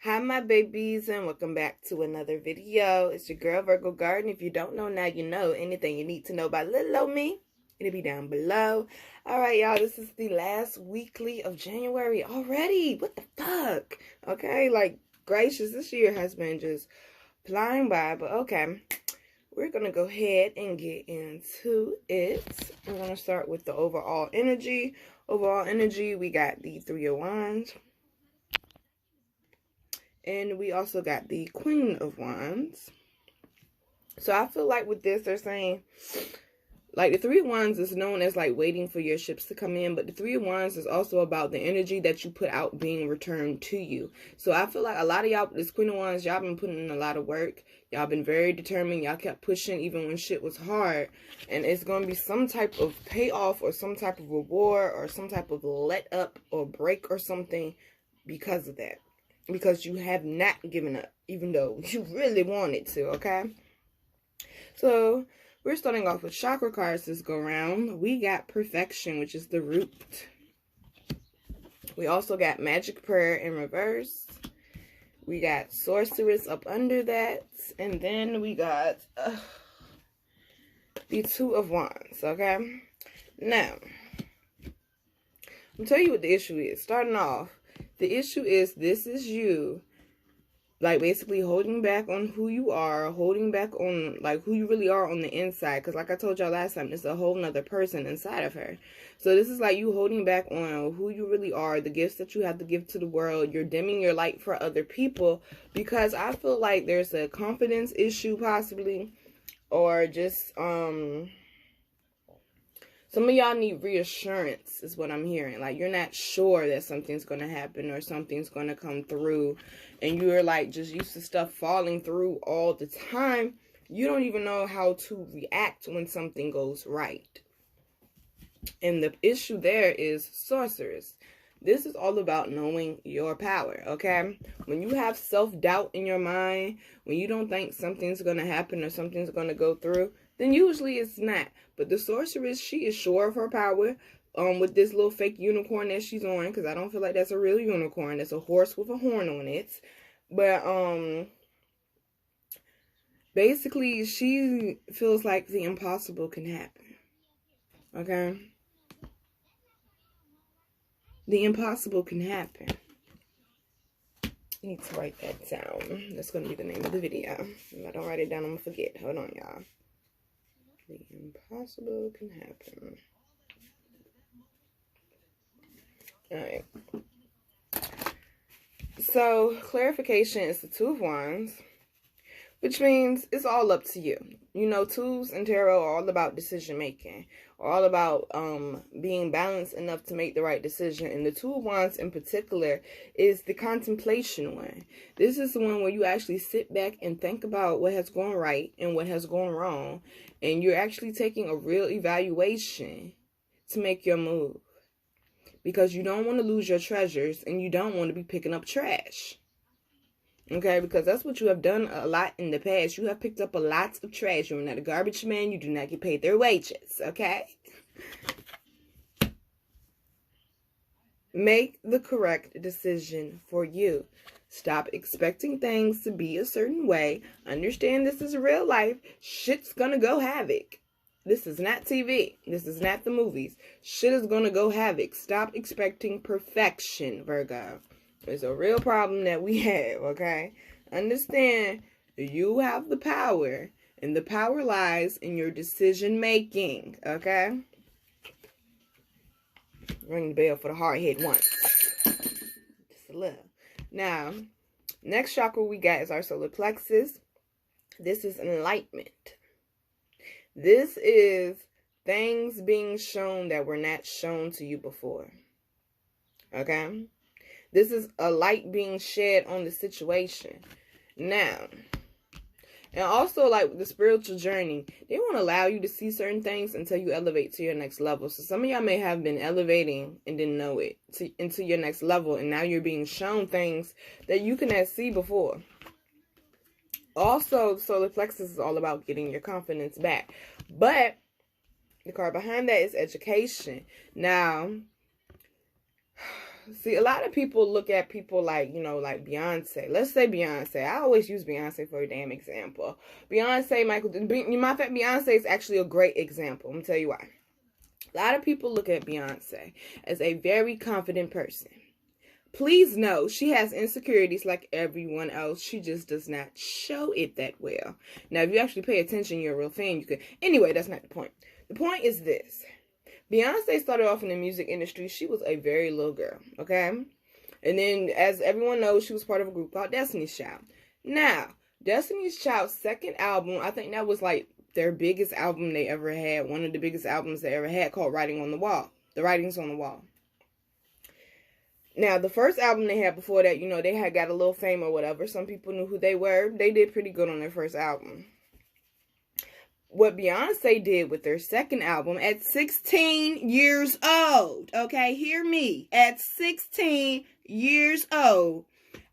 Hi my babies, and welcome back to another video. It's your girl Virgo Garden. If you don't know, now you know. Anything you need to know about little old me, it'll be down below. Alright y'all, this is the last weekly of January already. What the fuck? Okay, like gracious, this year has been just flying by. But okay, we're gonna go ahead and get into it. I'm gonna start with the overall energy. Overall energy, we got the Three of Wands. And we also got the Queen of Wands. So I feel like with this, they're saying, like, the Three of Wands is known as, like, waiting for your ships to come in. But the Three of Wands is also about the energy that you put out being returned to you. So I feel like a lot of y'all, this Queen of Wands, y'all been putting in a lot of work. Y'all been very determined. Y'all kept pushing even when shit was hard. And it's going to be some type of payoff or some type of reward or some type of let up or break or something because of that. Because you have not given up, even though you really wanted to, okay? So, we're starting off with chakra cards this go round. We got Perfection, which is the Root. We also got Magic Prayer in reverse. We got Sorceress up under that. And then we got the Two of Wands, okay? Now, I'll tell you what the issue is. Starting off, the issue is this is you, like, basically holding back on who you are, holding back on, like, who you really are on the inside. Because, like I told y'all last time, there's a whole nother person inside of her. So, this is like you holding back on who you really are, the gifts that you have to give to the world. You're dimming your light for other people. Because I feel like there's a confidence issue, possibly. Or just, some of y'all need reassurance is what I'm hearing. Like, you're not sure that something's going to happen or something's going to come through. And you're, like, just used to stuff falling through all the time. You don't even know how to react when something goes right. And the issue there is Sorceress. This is all about knowing your power, okay? When you have self-doubt in your mind, when you don't think something's going to happen or something's going to go through, then usually it's not. But the Sorceress, she is sure of her power with this little fake unicorn that she's on. Because I don't feel like that's a real unicorn. That's a horse with a horn on it. But basically, she feels like the impossible can happen. Okay? The impossible can happen. I need to write that down. That's going to be the name of the video. If I don't write it down, I'm going to forget. Hold on, y'all. The impossible can happen. Alright. So, clarification is the Two of Wands, which means it's all up to you. You know, twos and tarot are all about decision making, all about being balanced enough to make the right decision. And the Two of Wands in particular is the contemplation one. This is the one where you actually sit back and think about what has gone right and what has gone wrong. And you're actually taking a real evaluation to make your move. Because you don't want to lose your treasures and you don't want to be picking up trash. Okay, because that's what you have done a lot in the past. You have picked up a lot of trash. You're not a garbage man. You do not get paid their wages. Okay? Make the correct decision for you. Stop expecting things to be a certain way. Understand this is real life. Shit's gonna go havoc. This is not TV. This is not the movies. Shit is gonna go havoc. Stop expecting perfection, Virgo. It's a real problem that we have, okay? Understand, you have the power, and the power lies in your decision making, okay? Ring the bell for the hard hit once. Just a little. Now, next chakra we got is our solar plexus. This is enlightenment. This is things being shown that were not shown to you before. Okay? This is a light being shed on the situation. Now, and also, like, the spiritual journey, they won't allow you to see certain things until you elevate to your next level. So some of y'all may have been elevating and didn't know it into your next level. And now you're being shown things that you cannot see before. Also, solar plexus is all about getting your confidence back. But the card behind that is education. Now, See, a lot of people look at people like, like Beyonce. Let's say Beyonce. I always use Beyonce for a damn example. Beyonce, matter of fact, Beyonce is actually a great example. I'm going to tell you why. A lot of people look at Beyonce as a very confident person. Please know she has insecurities like everyone else. She just does not show it that well. Now, if you actually pay attention, you're a real fan. You could. Anyway, that's not the point. The point is this. Beyonce started off in the music industry. She was a very little girl, okay? And then, as everyone knows, she was part of a group called Destiny's Child. Now, Destiny's Child's second album, I think that was like their biggest album they ever had. One of the biggest albums they ever had, called Writing on the Wall. The Writings on the Wall. Now, the first album they had before that, they had got a little fame or whatever. Some people knew who they were. They did pretty good on their first album. What Beyonce did with their second album at 16 years old, okay, hear me, at 16 years old,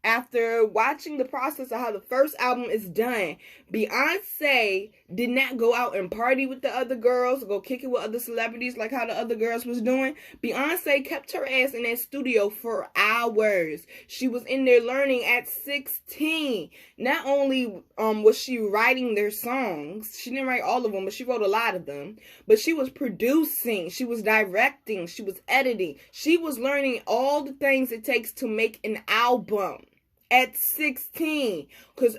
after watching the process of how the first album is done, Beyonce did not go out and party with the other girls, go kick it with other celebrities like how the other girls was doing. Beyonce kept her ass in that studio for hours. She was in there learning at 16. Not only was she writing their songs, she didn't write all of them, but she wrote a lot of them. But she was producing, she was directing, she was editing. She was learning all the things it takes to make an album at 16, because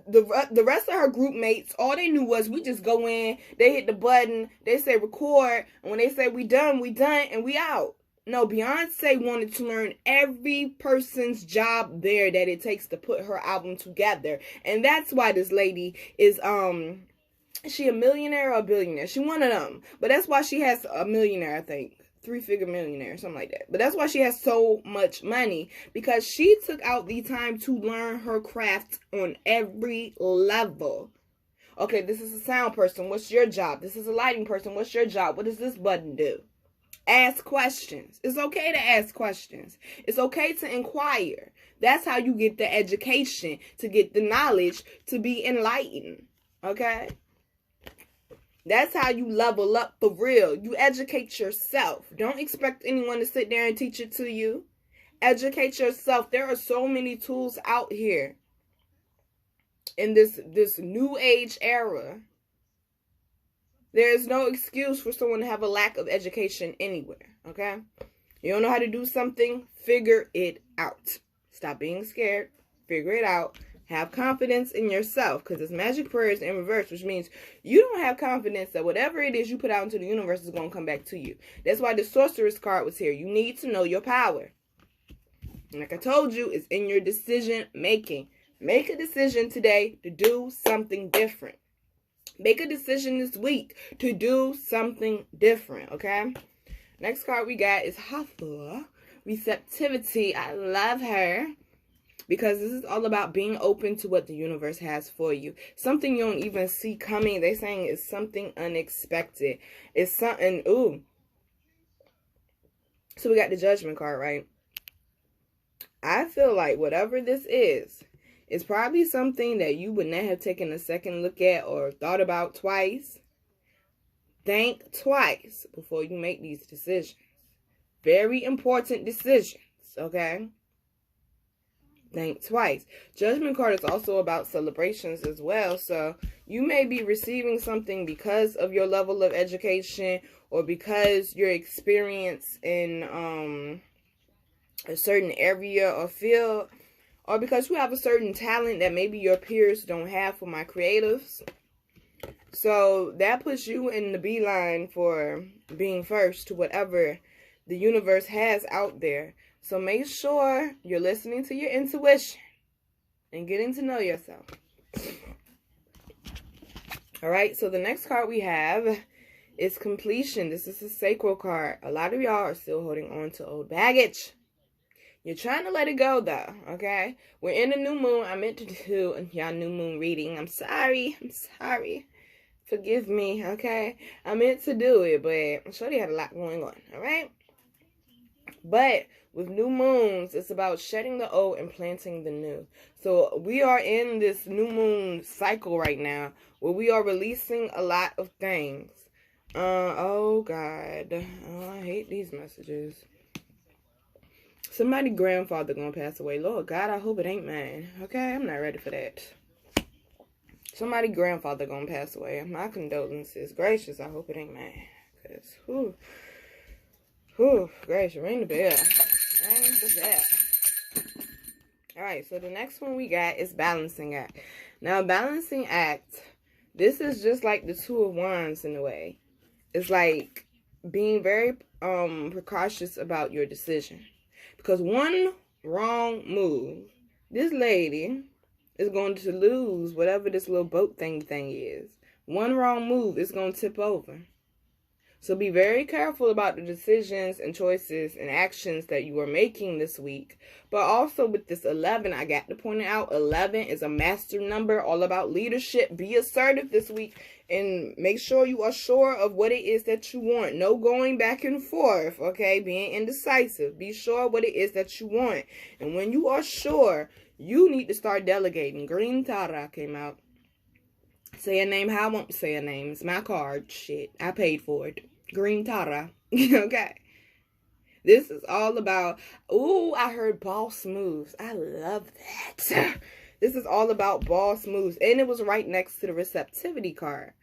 the rest of her group mates, all they knew was we just go in, they hit the button, they say record, and when they say we done, and we out. No, Beyonce wanted to learn every person's job there that it takes to put her album together. And that's why this lady is, is she a millionaire or a billionaire? She one of them. But that's why she has a millionaire, I think. 3-figure millionaire, something like that. But that's why she has so much money, because she took out the time to learn her craft on every level. Okay, this is a sound person. What's your job? This is a lighting person. What's your job? What does this button do? Ask questions. It's okay to ask questions. It's okay to inquire. That's how you get the education, to get the knowledge, to be enlightened. Okay? That's how you level up for real. You educate yourself. Don't expect anyone to sit there and teach it to you. Educate yourself. There are so many tools out here in this new age era. There is no excuse for someone to have a lack of education anywhere, okay? You don't know how to do something? Figure it out. Stop being scared. Figure it out. Have confidence in yourself, because it's magic prayers in reverse, which means you don't have confidence that whatever it is you put out into the universe is going to come back to you. That's why the sorceress card was here. You need to know your power. And like I told you, it's in your decision making. Make a decision today to do something different. Make a decision this week to do something different, okay? Next card we got is Hathor, receptivity. I love her, because this is all about being open to what the universe has for you. Something you don't even see coming. They're saying it's something unexpected. It's something, ooh. So we got the Judgment card, right? I feel like whatever this is, it's probably something that you would not have taken a second look at or thought about twice. Think twice before you make these decisions. Very important decisions, okay? Think twice. Judgment card is also about celebrations as well. So you may be receiving something because of your level of education, or because your experience in a certain area or field, or because you have a certain talent that maybe your peers don't have, for my creatives. So that puts you in the beeline for being first to whatever the universe has out there. So make sure you're listening to your intuition and getting to know yourself. All right, so the next card we have is completion. This is a sacral card. A lot of y'all are still holding on to old baggage. You're trying to let it go, though, okay? We're in a new moon. I meant to do y'all new moon reading. I'm sorry. Forgive me, okay? I meant to do it, but I'm sure they had a lot going on, all right? But with new moons, it's about shedding the old and planting the new. So we are in this new moon cycle right now, where we are releasing a lot of things. Oh, God. Oh, I hate these messages. Somebody's grandfather gonna pass away. Lord God, I hope it ain't mine. Okay, I'm not ready for that. Somebody's grandfather gonna pass away. My condolences. Gracious, I hope it ain't mine. Because, gracious, ring the bell. Ring the bell. Alright, so the next one we got is balancing act. Now, balancing act, this is just like the Two of Wands in a way. It's like being very precautious about your decision. Because one wrong move, this lady is going to lose whatever this little boat thing is. One wrong move is going to tip over. So be very careful about the decisions and choices and actions that you are making this week. But also with this 11, I got to point out, 11 is a master number, all about leadership. Be assertive this week and make sure you are sure of what it is that you want. No going back and forth, okay? Being indecisive. Be sure what it is that you want. And when you are sure, you need to start delegating. Green Tara came out. Say a name how I want to say a name. It's my card. Shit. I paid for it. Green Tara. Okay. This is all about... Ooh, I heard boss moves. I love that. This is all about boss moves. And it was right next to the receptivity card.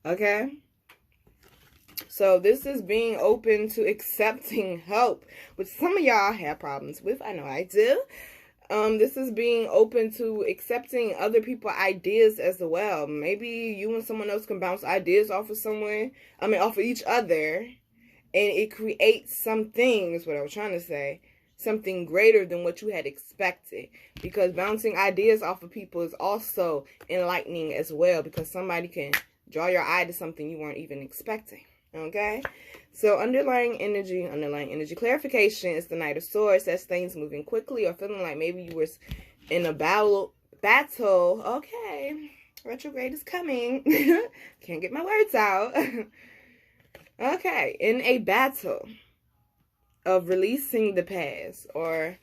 Okay? So this is being open to accepting help, which some of y'all have problems with. I know I do. This is being open to accepting other people's ideas as well. Maybe you and someone else can bounce ideas off of someone. Off of each other. And it creates something, is what I was trying to say. Something greater than what you had expected. Because bouncing ideas off of people is also enlightening as well. Because somebody can draw your eye to something you weren't even expecting. Okay? So, underlying energy. Clarification is the Knight of Swords. That's things moving quickly or feeling like maybe you were in a battle. Okay. Retrograde is coming. Can't get my words out. Okay. In a battle of releasing the past or...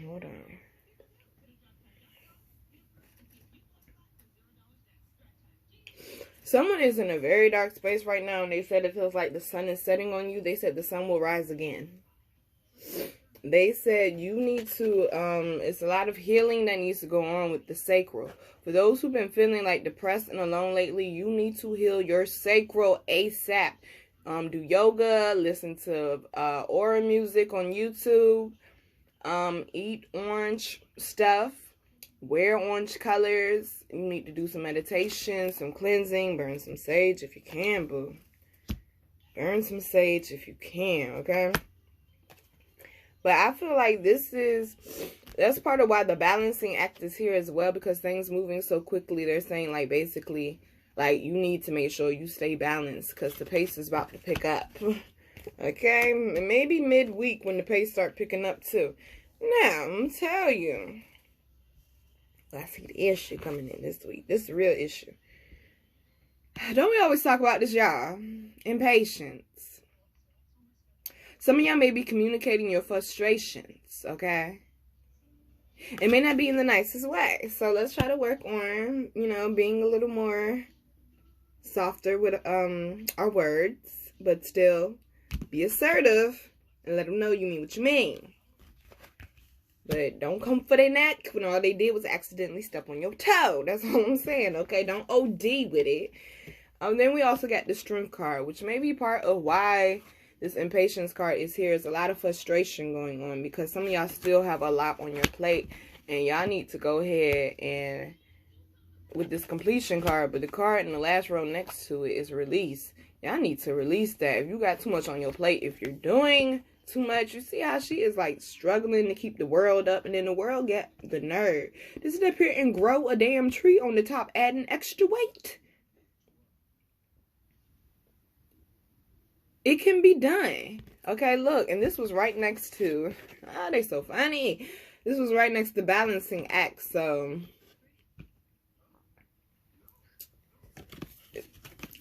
Hold on. Someone is in a very dark space right now, and they said it feels like the sun is setting on you. They said the sun will rise again. They said you need to, it's a lot of healing that needs to go on with the sacral. For those who've been feeling like depressed and alone lately, you need to heal your sacral ASAP. Do yoga, listen to aura music on YouTube, eat orange stuff. Wear orange colors. You need to do some meditation, some cleansing. Burn some sage if you can, boo. Burn some sage if you can, okay? But I feel like that's part of why the balancing act is here as well. Because things moving so quickly. They're saying, like, basically, like, you need to make sure you stay balanced. Because the pace is about to pick up. Okay? Maybe midweek when the pace start picking up, too. Now, I'm going to tell you. I see the issue coming in this week. This is a real issue. Don't we always talk about this, y'all? Impatience. Some of y'all may be communicating your frustrations, okay? It may not be in the nicest way. So let's try to work on, being a little more softer with our words. But still be assertive and let them know you mean what you mean. But don't come for their neck when all they did was accidentally step on your toe. That's all I'm saying, okay? Don't OD with it. Then we also got the Strength card, which may be part of why this Impatience card is here. There's a lot of frustration going on because some of y'all still have a lot on your plate. And y'all need to go ahead and, with this Completion card, but the card in the last row next to it is Release. Y'all need to release that. If you got too much on your plate, if you're doing... too much. You see how she is like struggling to keep the world up, and then the world get the nerve to sit up here and grow a damn tree on the top, adding extra weight. It can be done. Okay, look, and this was right next to, they so funny. This was right next to Balancing Act, so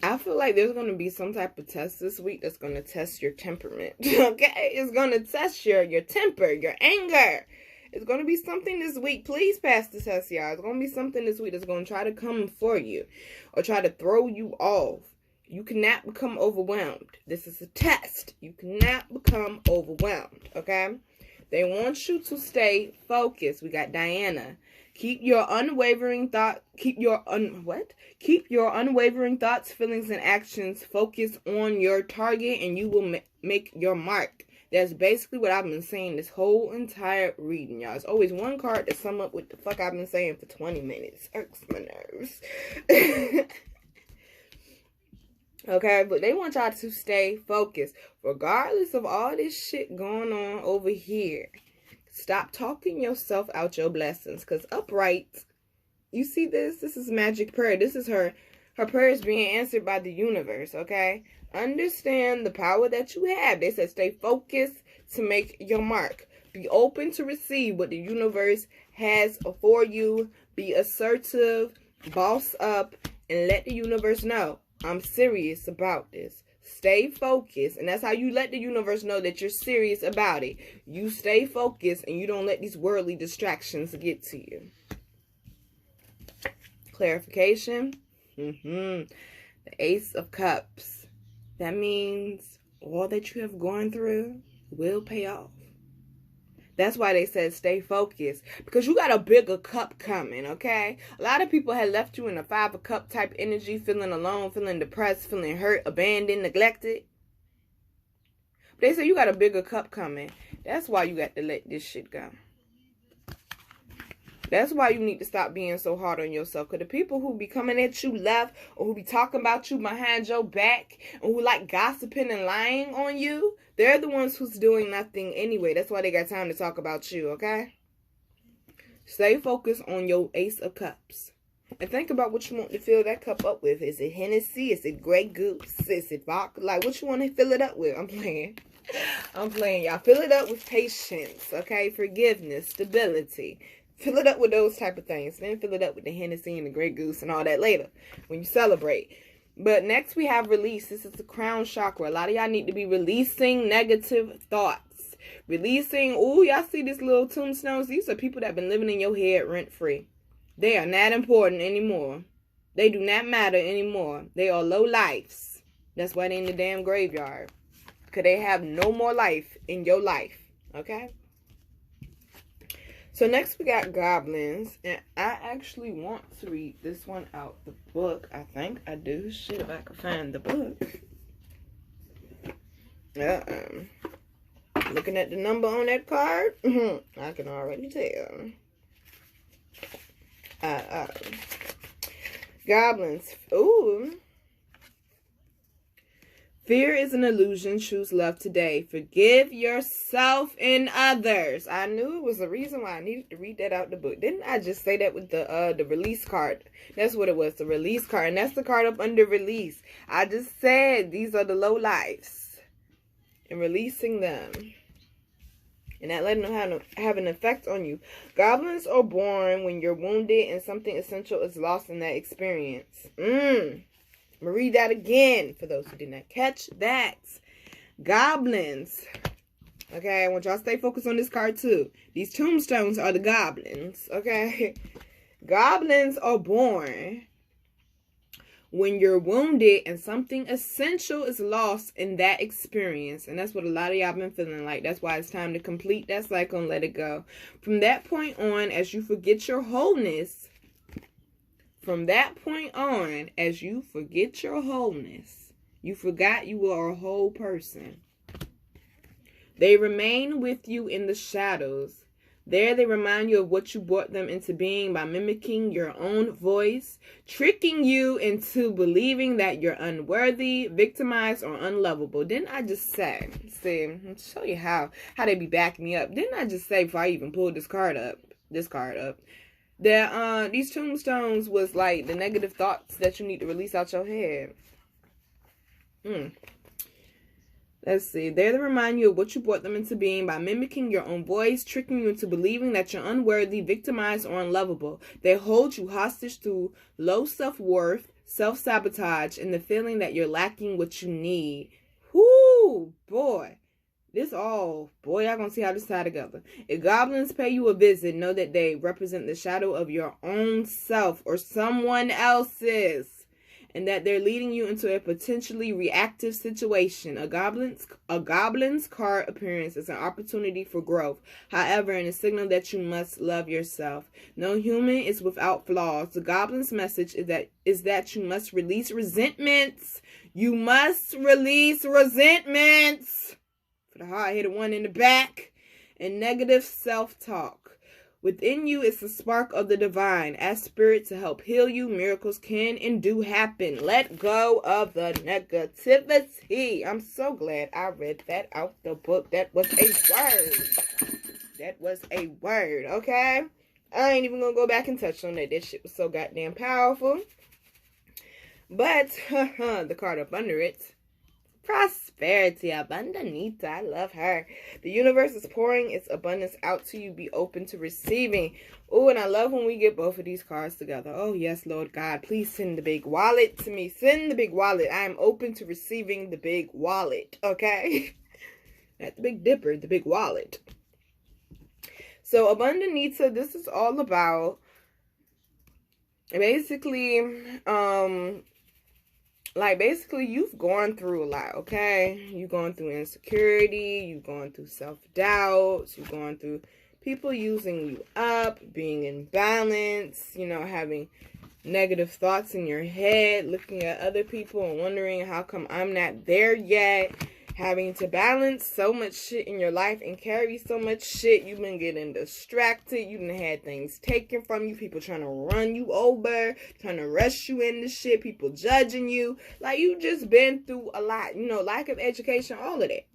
I feel like there's going to be some type of test this week that's going to test your temperament, okay? It's going to test your temper, your anger. It's going to be something this week. Please pass the test, y'all. It's going to be something this week that's going to try to come for you or try to throw you off. You cannot become overwhelmed. This is a test. You cannot become overwhelmed, okay? They want you to stay focused. We got Diana. Keep your unwavering thoughts, feelings, and actions focused on your target, and you will make your mark. That's basically what I've been saying this whole entire reading, y'all. It's always one card to sum up what the fuck I've been saying for 20 minutes. Irks my nerves. Okay, but they want y'all to stay focused. Regardless of all this shit going on over here. Stop talking yourself out your blessings. Because upright, you see this? This is magic prayer. This is her prayer is being answered by the universe, okay? Understand the power that you have. They said stay focused to make your mark. Be open to receive what the universe has for you. Be assertive, boss up, and let the universe know, I'm serious about this. Stay focused. And that's how you let the universe know that you're serious about it. You stay focused and you don't let these worldly distractions get to you. Clarification. The Ace of Cups. That means all that you have gone through will pay off. That's why they said stay focused. Because you got a bigger cup coming, okay? A lot of people had left you in a 5 of Cup type energy, feeling alone, feeling depressed, feeling hurt, abandoned, neglected. But they say you got a bigger cup coming. That's why you got to let this shit go. That's why you need to stop being so hard on yourself. Because the people who be coming at you left, or who be talking about you behind your back, and who like gossiping and lying on you, they're the ones who's doing nothing anyway. That's why they got time to talk about you, okay? Stay focused on your Ace of Cups. And think about what you want to fill that cup up with. Is it Hennessy? Is it Grey Goose? Is it vodka? Like, what you want to fill it up with? I'm playing. I'm playing, y'all. Fill it up with patience, okay? Forgiveness, stability. Fill it up with those type of things. Then fill it up with the Hennessy and the Grey Goose and all that later when you celebrate. But next we have release. This is the crown chakra. A lot of y'all need to be releasing negative thoughts. Releasing, ooh, y'all see these little tombstones? These are people that have been living in your head rent-free. They are not important anymore. They do not matter anymore. They are low lives. That's why they're in the damn graveyard. Because they have no more life in your life. Okay? So next we got goblins, and I actually want to read this one out the book. I think I do. Shit, if I can find the book. Looking at the number on that card, I can already tell. Goblins. Ooh. Fear is an illusion. Choose love today. Forgive yourself and others. I knew it was a reason why I needed to read that out the book. Didn't I just say that with the release card? That's what it was, the release card. And that's the card up under release. I just said these are the low lives. And releasing them. And not letting them have an effect on you. Goblins are born when you're wounded and something essential is lost in that experience. I'm going to read that again for those who did not catch that. Goblins. Okay, I want y'all to stay focused on this card too. These tombstones are the goblins. Okay. Goblins are born when you're wounded and something essential is lost in that experience. And that's what a lot of y'all been feeling like. That's why it's time to complete that cycle and let it go. From that point on, as you forget your wholeness, from that point on, as you forget your wholeness, you forgot you were a whole person. They remain with you in the shadows. There they remind you of what you brought them into being by mimicking your own voice, tricking you into believing that you're unworthy, victimized, or unlovable. Didn't I just say, I'll show you how they be backing me up. Didn't I just say before I even pulled this card up, that these tombstones was like the negative thoughts that you need to release out your head. Let's see. There they remind you of what you brought them into being by mimicking your own voice, tricking you into believing that you're unworthy, victimized, or unlovable. They hold you hostage through low self-worth, self-sabotage, and the feeling that you're lacking what you need. Whoo, boy. Y'all gonna see how this tie together. If goblins pay you a visit, know that they represent the shadow of your own self or someone else's. and that they're leading you into a potentially reactive situation. A goblin's card appearance is an opportunity for growth, however, and a signal that you must love yourself. No human is without flaws. The goblin's message is that you must release resentments. You must release resentments. For the hard-headed one in the back. And negative self-talk. Within you is the spark of the divine. Ask spirit to help heal you. Miracles can and do happen. Let go of the negativity. I'm so glad I read that out the book. That was a word. That was a word, okay? I ain't even gonna go back and touch on that. That shit was so goddamn powerful. But, the card up under it. Prosperity, Abundanita. I love her. The universe is pouring its abundance out to you. Be open to receiving. Oh, and I love when we get both of these cards together. Oh, yes, Lord God. Please send the big wallet to me. Send the big wallet. I am open to receiving the big wallet. Okay? Not the Big Dipper, the big wallet. So, Abundanita, this is all about basically, basically, you've gone through a lot, okay? You've gone through insecurity. You've gone through self-doubts. You've gone through people using you up, being imbalanced, you know, having negative thoughts in your head, looking at other people and wondering how come I'm not there yet. Having to balance so much shit in your life and carry so much shit. You've been getting distracted. You done had things taken from you. People trying to run you over. Trying to rush you into shit. People judging you. Like, you just been through a lot. You know, lack of education. All of that.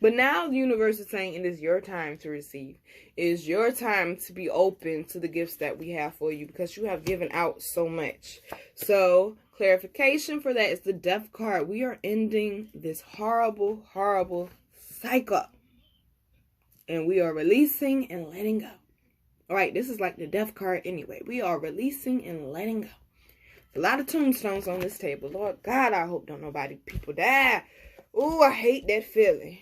But now the universe is saying it is your time to receive. It is your time to be open to the gifts that we have for you. Because you have given out so much. So, clarification for that is the Death card. We are ending this horrible, horrible cycle. And we are releasing and letting go. Alright, this is like the Death card anyway. We are releasing and letting go. A lot of tombstones on this table. Lord God, I hope don't nobody people die. Ooh, I hate that feeling.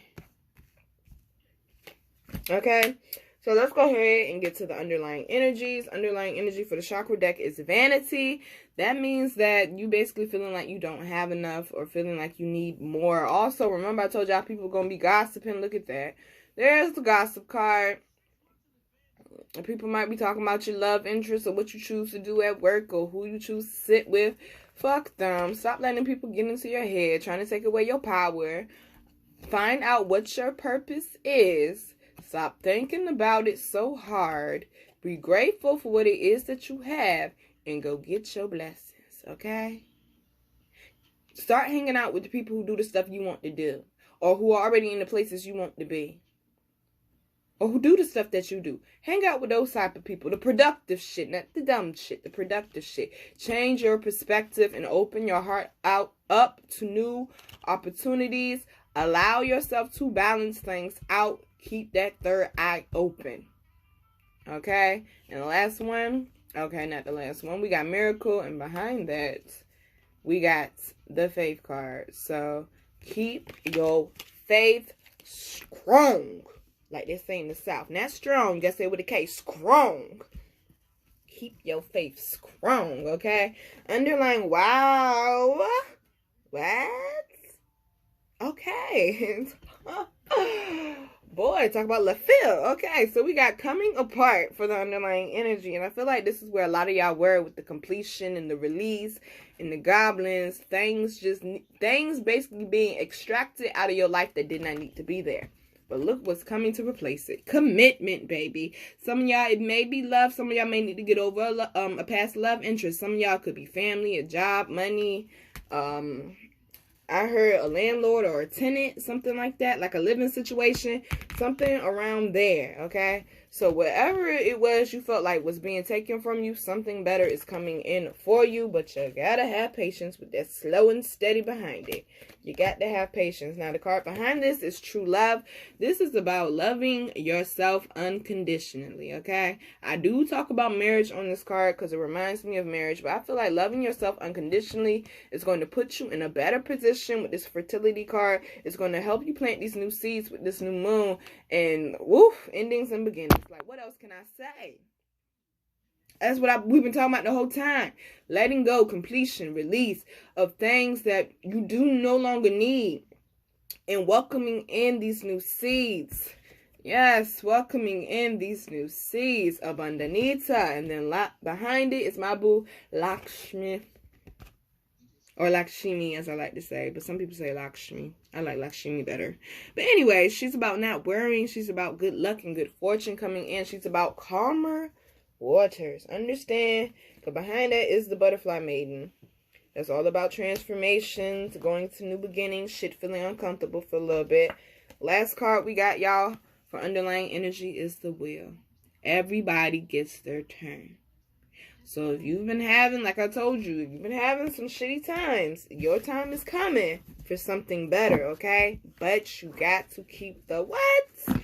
Okay, so let's go ahead and get to the underlying energies. Underlying energy for the chakra deck is vanity. That means that you basically feeling like you don't have enough or feeling like you need more. Also, remember I told y'all people going to be gossiping. Look at that. There's the gossip card. People might be talking about your love interest or what you choose to do at work or who you choose to sit with. Fuck them. Stop letting people get into your head, trying to take away your power. Find out what your purpose is. Stop thinking about it so hard. Be grateful for what it is that you have and go get your blessings, okay? Start hanging out with the people who do the stuff you want to do or who are already in the places you want to be or who do the stuff that you do. Hang out with those type of people, the productive shit, not the dumb shit, the productive shit. Change your perspective and open your heart up to new opportunities. Allow yourself to balance things out. Keep that third eye open. Okay? And the last one. Okay, not the last one. We got Miracle. And behind that, we got the Faith card. So, keep your faith strong. Like they say in the South. Not strong. You gotta say it with a K. Strong. Keep your faith strong. Okay? Underlying. Wow. What? Okay. Boy, talk about left field. Okay, so we got coming apart for the underlying energy. And I feel like this is where a lot of y'all were with the completion and the release and the goblins. Things basically being extracted out of your life that did not need to be there. But look what's coming to replace it. Commitment, baby. Some of y'all, it may be love. Some of y'all may need to get over a past love interest. Some of y'all could be family, a job, money, I heard a landlord or a tenant, something like that, like a living situation, something around there, okay? So whatever it was you felt like was being taken from you, something better is coming in for you, but you gotta have patience with that slow and steady behind it. You got to have patience. Now, the card behind this is true love. This is about loving yourself unconditionally, okay? I do talk about marriage on this card because it reminds me of marriage, but I feel like loving yourself unconditionally is going to put you in a better position with this fertility card. It's going to help you plant these new seeds with this new moon and, woof, endings and beginnings. Like, what else can I say? That's what we've been talking about the whole time. Letting go, completion, release of things that you do no longer need. And welcoming in these new seeds. Yes, welcoming in these new seeds of Abundanita. And then behind it is my boo, Lakshmi. Or Lakshmi, as I like to say. But some people say Lakshmi. I like Lakshmi better. But anyway, she's about not worrying. She's about good luck and good fortune coming in. She's about calmer waters. Understand? Because behind that is the butterfly maiden. That's all about transformations, going to new beginnings, shit feeling uncomfortable for a little bit. Last card we got, y'all, for underlying energy is the wheel. Everybody gets their turn. So if you've been having, like I told you, if you've been having some shitty times, your time is coming for something better, okay? But you got to keep the what?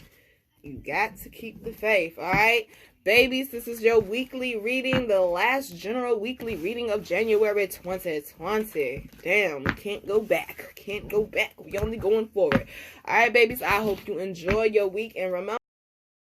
You got to keep the faith, all right? Babies, this is your weekly reading, the last general weekly reading of January 2020. Damn, can't go back. Can't go back. We only going forward. All right, babies, I hope you enjoy your week. And remember,